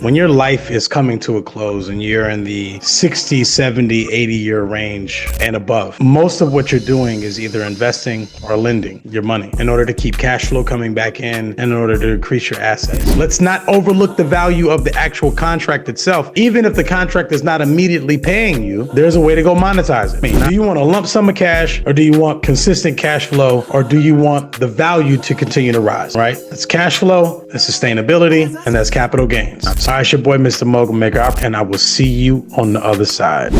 when your life is coming to a close and you're in the 60, 70, 80-year range and above, most of what you're doing is either investing or lending your money in order to keep cash flow coming back in order to increase your assets. Let's not overlook the value of the actual contract itself. Even if the contract is not immediately paying you, there's a way to go monetize it. Do you want a lump sum of cash, or do you want consistent cash flow, or do you want the value to continue to rise, right? That's cash flow, that's sustainability, and that's capital gains. All right, it's your boy, Mr. Mogul Maker, and I will see you on the other side.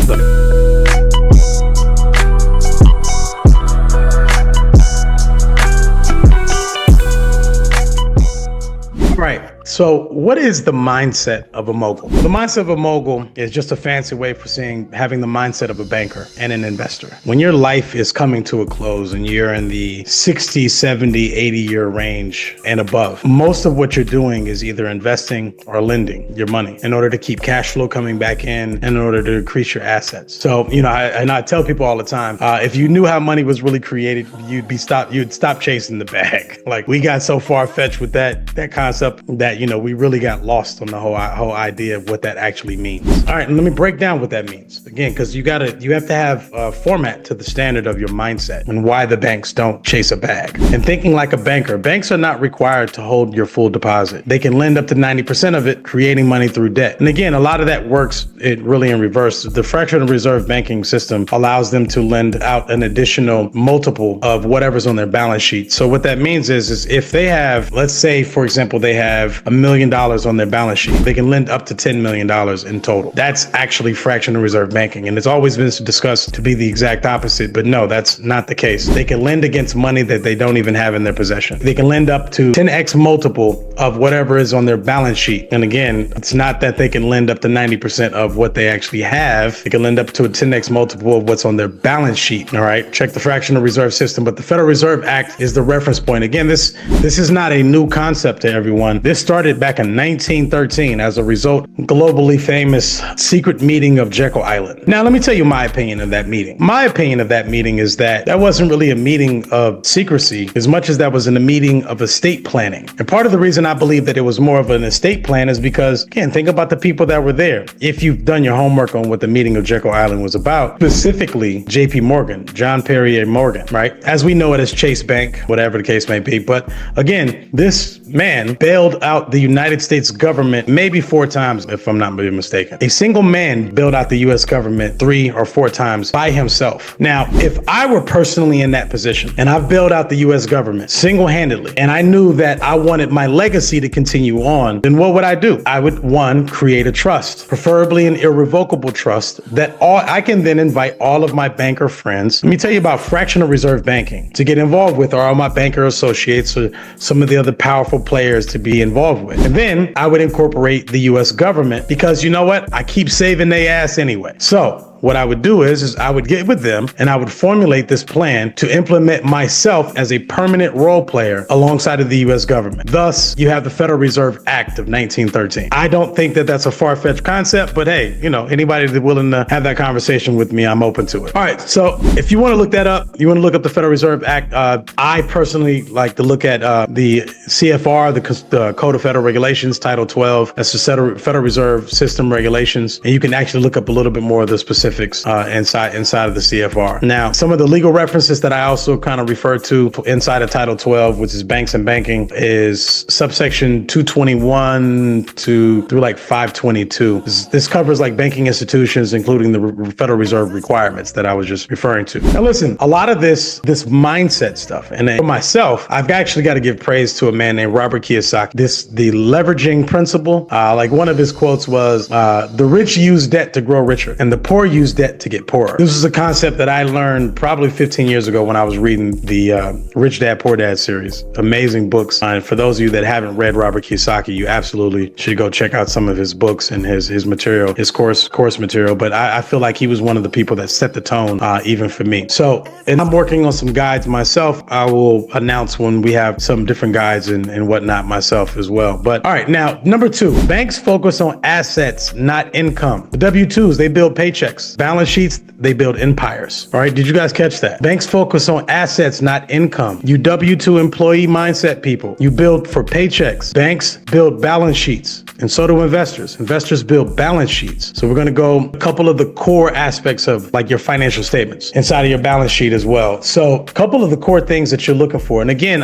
Right. So what is the mindset of a mogul? Well, the mindset of a mogul is just a fancy way for saying having the mindset of a banker and an investor. When your life is coming to a close and you're in the 60, 70, 80-year range and above, most of what you're doing is either investing or lending your money in order to keep cash flow coming back in order to increase your assets. So, I tell people all the time, if you knew how money was really created, you'd stop chasing the bag. Like, we got so far-fetched with that concept that we really got lost on the whole idea of what that actually means. All right, and let me break down what that means again, because you have to have a format to the standard of your mindset and why the banks don't chase a bag. And thinking like a banker, banks are not required to hold your full deposit. They can lend up to 90% of it, creating money through debt. And again, a lot of that works really in reverse. The fractional reserve banking system allows them to lend out an additional multiple of whatever's on their balance sheet. So what that means is if they have, let's say, for example, they have $1 million on their balance sheet, they can lend up to $10 million in total. That's actually fractional reserve banking. And it's always been discussed to be the exact opposite, but no, that's not the case. They can lend against money that they don't even have in their possession. They can lend up to 10x multiple of whatever is on their balance sheet. And again, it's not that they can lend up to 90% of what they actually have. They can lend up to a 10x multiple of what's on their balance sheet. All right, check the fractional reserve system, but the Federal Reserve Act is the reference point. Again, this is not a new concept to everyone. This started back in 1913 as a result globally famous secret meeting of Jekyll Island. Now, let me tell you my opinion of that meeting. My opinion of that meeting is that wasn't really a meeting of secrecy as much as that was in a meeting of estate planning. And part of the reason I believe that it was more of an estate plan is because, again, think about the people that were there. If you've done your homework on what the meeting of Jekyll Island was about, specifically JP Morgan, John Perrier Morgan, right? As we know it as Chase Bank, whatever the case may be. But again, this man bailed out the United States government maybe 4 times, if I'm not mistaken. A single man bailed out the US government 3 or 4 times by himself. Now, if I were personally in that position and I've bailed out the US government single-handedly, and I knew that I wanted my legacy to continue on, then what would I do? I would, 1, create a trust, preferably an irrevocable trust that I can then invite all of my banker friends. Let me tell you about fractional reserve banking to get involved with, or all my banker associates or some of the other powerful players to be involved with. And then I would incorporate the US government, because you know what? I keep saving their ass anyway. So what I would do is I would get with them and I would formulate this plan to implement myself as a permanent role player alongside of the US government. Thus, you have the Federal Reserve Act of 1913. I don't think that that's a far-fetched concept, but hey, anybody that's willing to have that conversation with me, I'm open to it. All right, so if you want to look that up, you want to look up the Federal Reserve Act. I personally like to look at the CFR, the Code of Federal Regulations, Title 12. That's the Federal Reserve System regulations, and you can actually look up a little bit more of the specifics inside of the CFR. Now, some of the legal references that I also kind of refer to inside of Title 12, which is banks and banking, is subsection 221 through like 522. This covers like banking institutions, including the Federal Reserve requirements that I was just referring to. Now, listen, a lot of this mindset stuff, and then for myself, I've actually got to give praise to a man named Robert Kiyosaki. The leveraging principle, like one of his quotes was, the rich use debt to grow richer, and the poor use debt to get poorer. This is a concept that I learned probably 15 years ago when I was reading the Rich Dad Poor Dad series. Amazing books. And for those of you that haven't read Robert Kiyosaki, you absolutely should go check out some of his books and his material, his course material. But I feel like he was one of the people that set the tone, even for me. So, and I'm working on some guides myself. I will announce when we have some different guides and whatnot myself as well. But all right, now, number 2, banks focus on assets, not income. The W-2s, they build paychecks. paychecks. Balance sheets, they build empires. All right, did you guys catch that? Banks focus on assets, not income. You W-2 employee mindset people. You build for paychecks. Banks build balance sheets. And so do investors. Investors build balance sheets. So we're going to go a couple of the core aspects of like your financial statements inside of your balance sheet as well. So a couple of the core things that you're looking for. And again,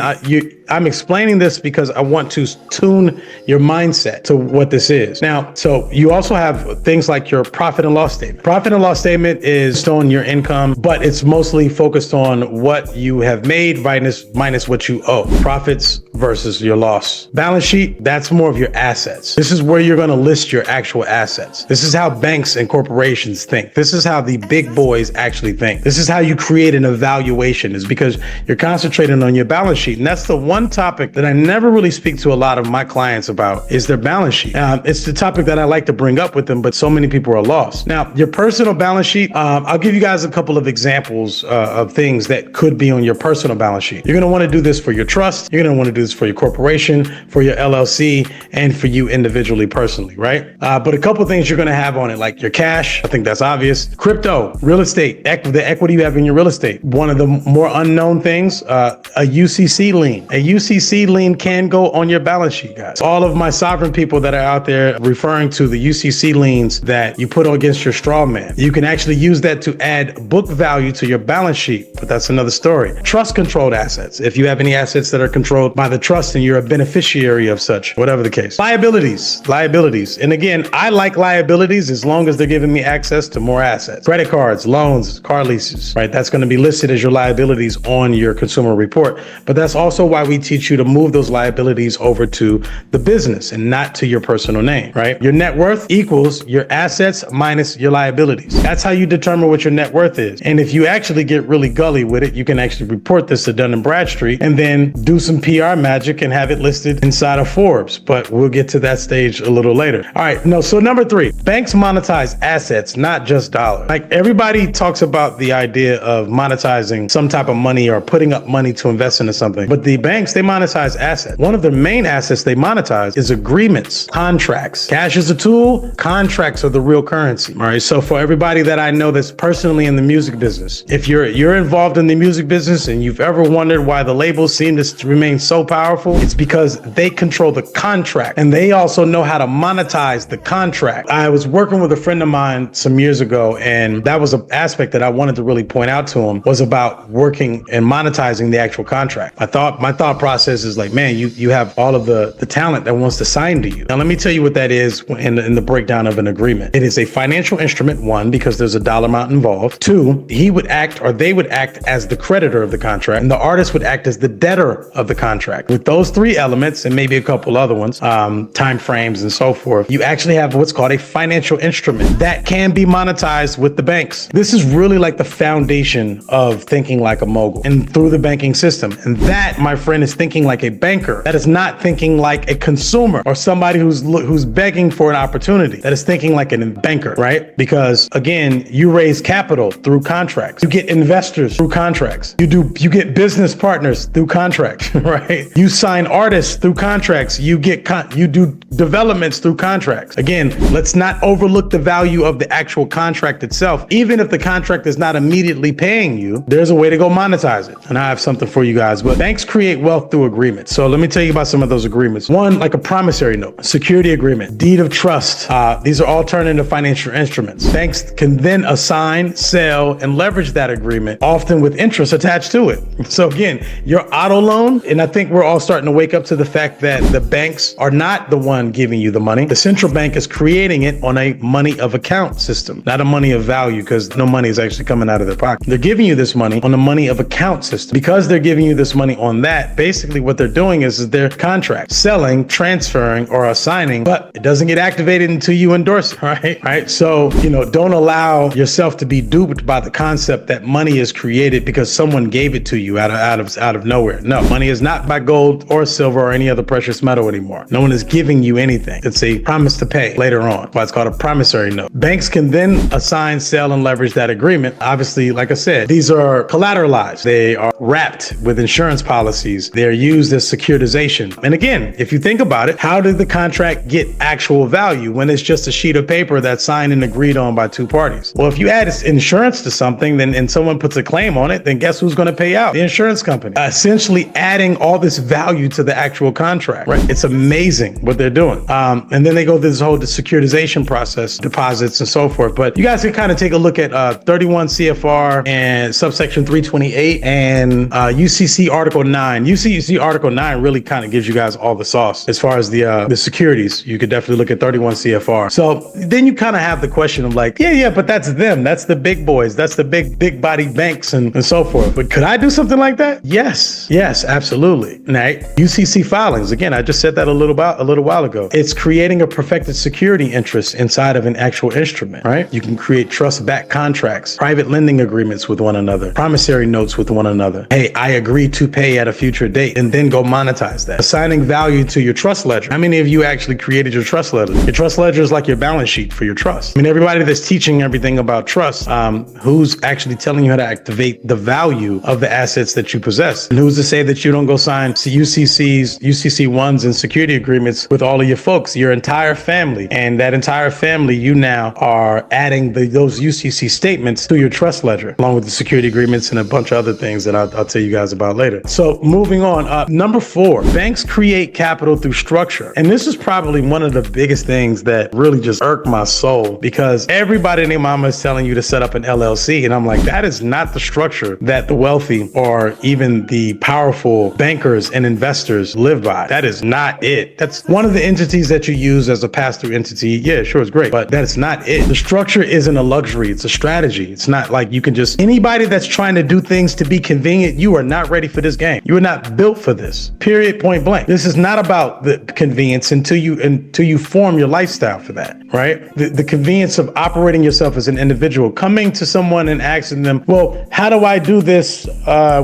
I'm explaining this because I want to tune your mindset to what this is. Now, so you also have things like your profit and loss statement. Profit and loss statement is showing your income, but it's mostly focused on what you have made minus what you owe. Profits versus your loss. Balance sheet, that's more of your assets. This is where you're going to list your actual assets. This is how banks and corporations think. This is how the big boys actually think. This is how you create an evaluation, is because you're concentrating on your balance sheet. And that's the one topic that I never really speak to a lot of my clients about, is their balance sheet. It's the topic that I like to bring up with them, but so many people are lost. Now, your personal balance sheet, I'll give you guys a couple of examples of things that could be on your personal balance sheet. You're going to want to do this for your trust. You're going to want to do this for your corporation, for your LLC, and for you individually, personally, right? But a couple of things you're going to have on it, like your cash. I think that's obvious. Crypto, real estate, the equity you have in your real estate. One of the more unknown things, a UCC lien. A UCC lien can go on your balance sheet, guys. All of my sovereign people that are out there referring to the UCC liens that you put against your straw man. You can actually use that to add book value to your balance sheet, but that's another story. Trust controlled assets. If you have any assets that are controlled by the trust and you're a beneficiary of such, whatever the case. Liabilities. And again, I like liabilities as long as they're giving me access to more assets. Credit cards, loans, car leases, right? That's going to be listed as your liabilities on your consumer report. But that's also why we teach you to move those liabilities over to the business and not to your personal name, right? Your net worth equals your assets minus your liabilities. That's how you determine what your net worth is. And if you actually get really gully with it, you can actually report this to Dun & Bradstreet and then do some PR magic and have it listed inside of Forbes. But we'll get to that stage a little later. All right, so number 3, banks monetize assets, not just dollars. Like everybody talks about the idea of monetizing some type of money or putting up money to invest into something. But the banks, they monetize assets. One of their main assets they monetize is agreements, contracts. Cash is a tool, contracts are the real currency. All right, so for everybody that I know that's personally in the music business, if you're involved in the music business and you've ever wondered why the labels seem to remain so powerful, it's because they control the contract and they also know how to monetize the contract. I was working with a friend of mine some years ago, and that was an aspect that I wanted to really point out to him, was about working and monetizing the actual contract. My thought process is like, man, you have all of the talent that wants to sign to you. Now, let me tell you what that is in the breakdown of an agreement. It is a financial instrument, 1, because there's a dollar amount involved. 2, they would act as the creditor of the contract, and the artist would act as the debtor of the contract. With those 3 elements, and maybe a couple other ones, time frames and so forth, you actually have what's called a financial instrument that can be monetized with the banks. This is really like the foundation of thinking like a mogul and through the banking system. And that, my friend, is thinking like a banker. That is not thinking like a consumer or somebody who's begging for an opportunity. That is thinking like a banker, right? Because again, you raise capital through contracts. You get investors through contracts. You get business partners through contracts, right? You sign artists through contracts. You do developments through contracts. Again, let's not overlook the value of the actual contract itself. Even if the contract is not immediately paying you, there's a way to go monetize it. And I have something for you guys. But banks create wealth through agreements. So let me tell you about some of those agreements. 1, like a promissory note, security agreement, deed of trust. These are all turned into financial instruments. Banks can then assign, sell, and leverage that agreement, often with interest attached to it. So again, your auto loan, and I think we're all starting to wake up to the fact that the banks are not the one giving you the money. The central bank is creating it on a money of account system, not a money of value, because no money is actually coming out of their pocket. They're giving you this money on a money of account system. Because they're giving you this money on that, basically what they're doing is their contract, selling, transferring, or assigning, but it doesn't get activated until you endorse it, right? So, don't allow yourself to be duped by the concept that money is created because someone gave it to you out of nowhere. No, money is not by gold or silver or any other precious metal anymore. No one is giving you anything. It's a promise to pay later on. Why it's called a promissory note. Banks can then assign, sell, and leverage that agreement. Obviously, like I said, these are collateralized. They are wrapped with insurance policies they're used as securitization. And again, if you think about it, how did the contract get actual value when it's just a sheet of paper that's signed and agreed on by two parties? Well, if you add insurance to something, then and someone puts a claim on it, then guess who's going to pay out? The insurance company. Essentially adding all this value to the actual contract, right? It's amazing what they're doing. And then they go through this whole securitization process, deposits and so forth. But you guys can kind of take a look at 31 CFR and subsection 328 and UCC Article 9. UCC Article 9 really kind of gives you guys all the sauce as far as the securities. You could definitely look at 31 CFR. So then you kind of have the question of like, yeah, but that's them. That's the big boys. That's the big body banks and so forth. But could I do something like that? Yes, absolutely. Now, UCC filings, again, I just said that a little while ago. It's creating a perfected security interest inside of an actual instrument, right? You can create trust-backed contracts, private lending agreements with one another, promissory notes with one another. Hey, I agree to pay at a future date, and then go monetize that. Assigning value to your trust ledger. How many of you actually created your trust ledger? Your trust ledger is like your balance sheet for your trust. I mean, everybody that's teaching everything about trust, who's actually telling you how to activate the value of the assets that you possess? And who's to say that you don't go sign UCCs, UCC1s and security agreements with all of your folks, your entire family, and that entire family, you now are adding those UCC statements to your trust ledger, along with the security agreements and a bunch of other things that I'll tell you guys about later. So moving on, number 4, banks create capital through structure. And this is probably one of the biggest things that really just irked my soul, because everybody and their mama is telling you to set up an LLC. And I'm like, that is not the structure that the wealthy or even the powerful bankers and investors live by. That is not it. That's one of the entities that you use as a pass-through entity. Yeah, sure, it's great, but that's not it. The structure isn't a luxury. It's a strategy. It's not like you can just, anybody that's trying to do things to be convenient, you are not ready for this game. You are not built for this. Period, point blank. This is not about the convenience until you form your lifestyle for that, right? The convenience of operating yourself as an individual, coming to someone and asking them, well, how do I do this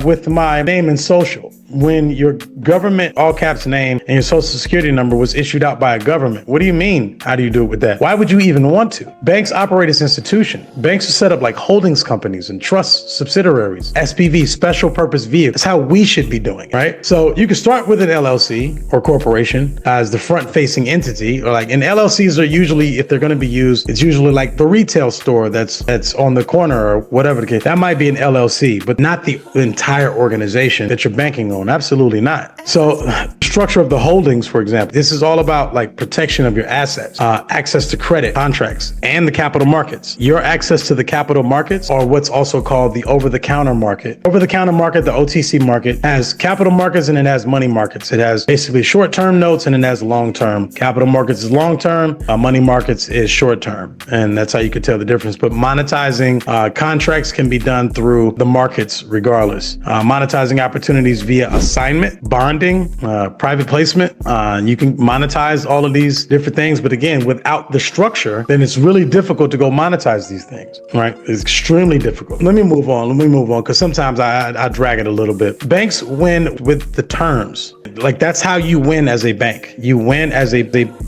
with my name and social? When your government all caps name and your social security number was issued out by a government. What do you mean? How do you do it with that? Why would you even want to? Banks operate as institutions. Banks are set up like holdings companies and trust subsidiaries, SPV, special purpose vehicles. That's how we should be doing, right? So you can start with an LLC or corporation as the front facing entity, or like, and LLCs are usually, if they're going to be used, it's usually like the retail store that's on the corner or whatever the case. That might be an LLC, but not the entire organization that you're banking on. Absolutely not. So structure of the holdings, for example, this is all about like protection of your assets, access to credit, contracts, and the capital markets. Your access to the capital markets, or what's also called the over-the-counter market. Over-the-counter market, the OTC market, has capital markets and it has money markets. It has basically short-term notes and it has long-term. Capital markets is long-term, money markets is short-term. And that's how you could tell the difference. But monetizing contracts can be done through the markets regardless. Monetizing opportunities via assignment, bonding, private placement. You can monetize all of these different things. But again, without the structure, then it's really difficult to go monetize these things, right? It's extremely difficult. Let me move on, because sometimes I drag it a little bit. Banks win with the terms. Like, that's how you win as a bank. You win as the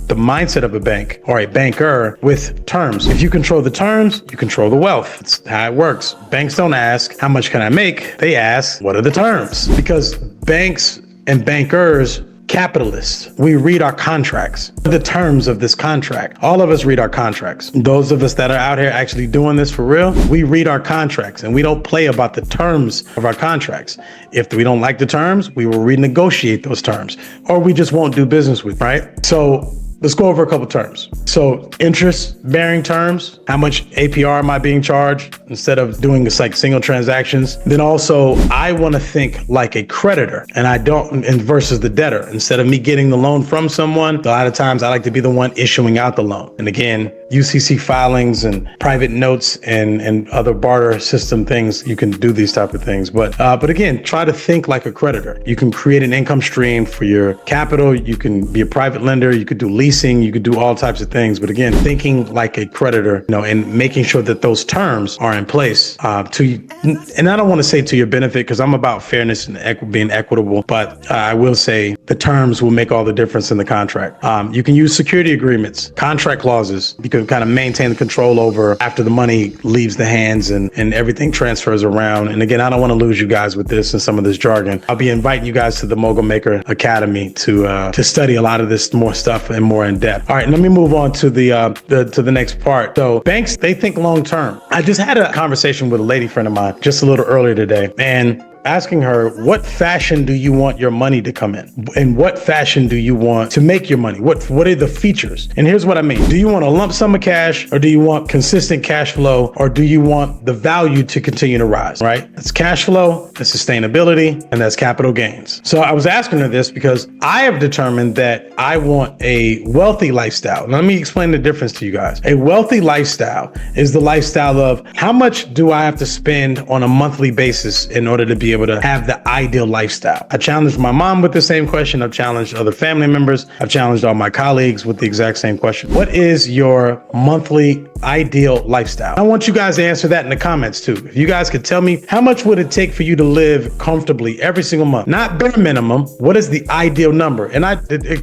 mindset of a bank or a banker with terms. If you control the terms, you control the wealth. That's how it works. Banks don't ask, how much can I make? They ask, what are the terms? Because banks and bankers, capitalists, we read our contracts, the terms of this contract. All of us read our contracts. Those of us that are out here actually doing this for real, we read our contracts and we don't play about the terms of our contracts. If we don't like the terms, we will renegotiate those terms, or we just won't do business with, right? So let's go over a couple terms. So interest-bearing terms, how much APR am I being charged instead of doing this like single transactions? Then also, I want to think like a creditor and I don't, and versus the debtor. Instead of me getting the loan from someone, a lot of times I like to be the one issuing out the loan. And again, UCC filings and private notes and other barter system things, you can do these type of things. But again, try to think like a creditor. You can create an income stream for your capital. You can be a private lender. You could do leasing. You could do all types of things. But again, thinking like a creditor, and making sure that those terms are in place and I don't want to say to your benefit, because I'm about fairness and being equitable, but I will say the terms will make all the difference in the contract. You can use security agreements, contract clauses. You can kind of maintain the control over after the money leaves the hands and everything transfers around. And again, I don't want to lose you guys with this and some of this jargon. I'll be inviting you guys to the Mogul Maker Academy to study a lot of this more stuff and more in depth. All right, let me move on to the next part. So banks, they think long term. I just had a conversation with a lady friend of mine just a little earlier today, and asking her, what fashion do you want your money to come in? And what fashion do you want to make your money? What are the features? And here's what I mean. Do you want a lump sum of cash, or do you want consistent cash flow, or do you want the value to continue to rise, right? That's cash flow, that's sustainability, and that's capital gains. So I was asking her this because I have determined that I want a wealthy lifestyle. Let me explain the difference to you guys. A wealthy lifestyle is the lifestyle of how much do I have to spend on a monthly basis in order to be able to have the ideal lifestyle. I challenged my mom with the same question. I've challenged other family members. I've challenged all my colleagues with the exact same question. What is your monthly ideal lifestyle? I want you guys to answer that in the comments too. If you guys could tell me, how much would it take for you to live comfortably every single month? Not bare minimum. What is the ideal number? And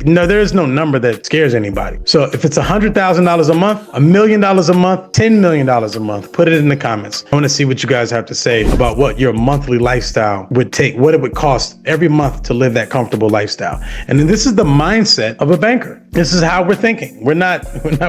no, there is no number that scares anybody. So if it's $100,000 a month, $1 million a month, $10 million a month, put it in the comments. I want to see what you guys have to say about what your monthly lifestyle would take, what it would cost every month to live that comfortable lifestyle. And then this is the mindset of a banker. This is how we're thinking. We're not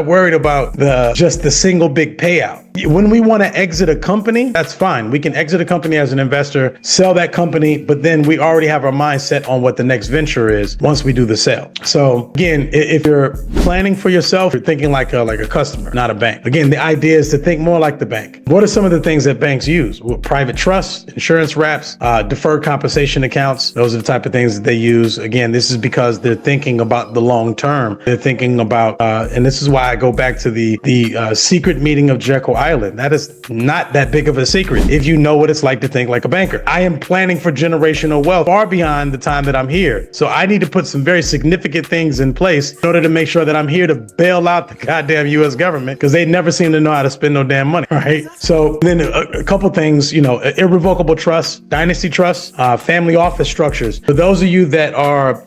worried about just the single big payout. When we want to exit a company, that's fine. We can exit a company as an investor, sell that company, but then we already have our mindset on what the next venture is once we do the sale. So again, if you're planning for yourself, you're thinking like a customer, not a bank. Again, the idea is to think more like the bank. What are some of the things that banks use? Well, private trusts, insurance wraps, deferred compensation accounts. Those are the type of things that they use. Again, this is because they're thinking about the long term. They're thinking about, and this is why I go back to the secret meeting of Jekyll Island. That is not that big of a secret if you know what it's like to think like a banker. I am planning for generational wealth far beyond the time that I'm here. So I need to put some very significant things in place in order to make sure that I'm here to bail out the goddamn U.S. government, because they never seem to know how to spend no damn money, right? So then a couple things, irrevocable trust, dynasty trust, family office structures. For those of you that are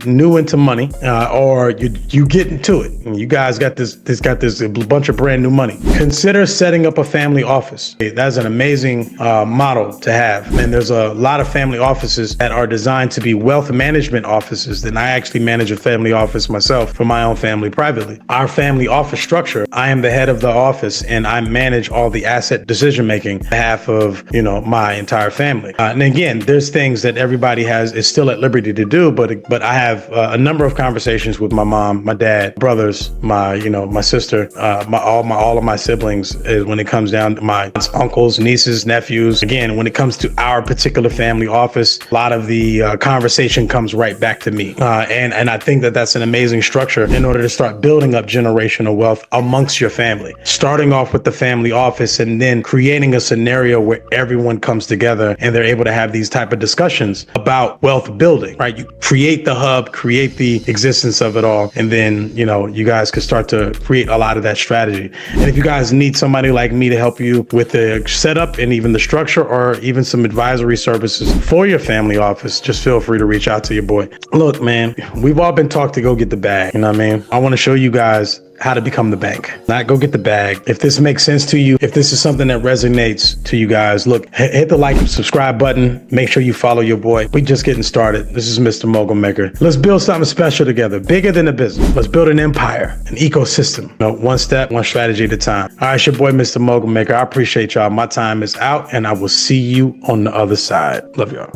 new into money, or you get into it, and you guys got this bunch of brand new money, consider setting up a family office. That's an amazing model to have. And there's a lot of family offices that are designed to be wealth management offices. And I actually manage a family office myself for my own family privately. Our family office structure, I am the head of the office and I manage all the asset decision making on behalf of my entire family. And again, there's things that everybody is still at liberty to do, but I have a number of conversations with my mom, my dad, brothers, my sister, all of my siblings, when it comes down to my uncles, nieces, nephews. Again, when it comes to our particular family office, a lot of the conversation comes right back to me. And I think that that's an amazing structure in order to start building up generational wealth amongst your family. Starting off with the family office and then creating a scenario where everyone comes together and they're able to have these type of discussions about wealth building, right? You create the hub, create the existence of it all, and then, you guys could start to create a lot of that strategy. And if you guys need somebody like me to help you with the setup and even the structure, or even some advisory services for your family office, just feel free to reach out to your boy. Look, man, we've all been taught to go get the bag. You know what I mean? I want to show you guys how to become the bank, not go get the bag. If this makes sense to you, if this is something that resonates to you guys, look, hit the like and subscribe button. Make sure you follow your boy. We just getting started. This is Mr. Mogul Maker. Let's build something special together, bigger than a business. Let's build an empire, an ecosystem. One step, one strategy at a time. All right, it's your boy, Mr. Mogul Maker. I appreciate y'all. My time is out, and I will see you on the other side. Love y'all.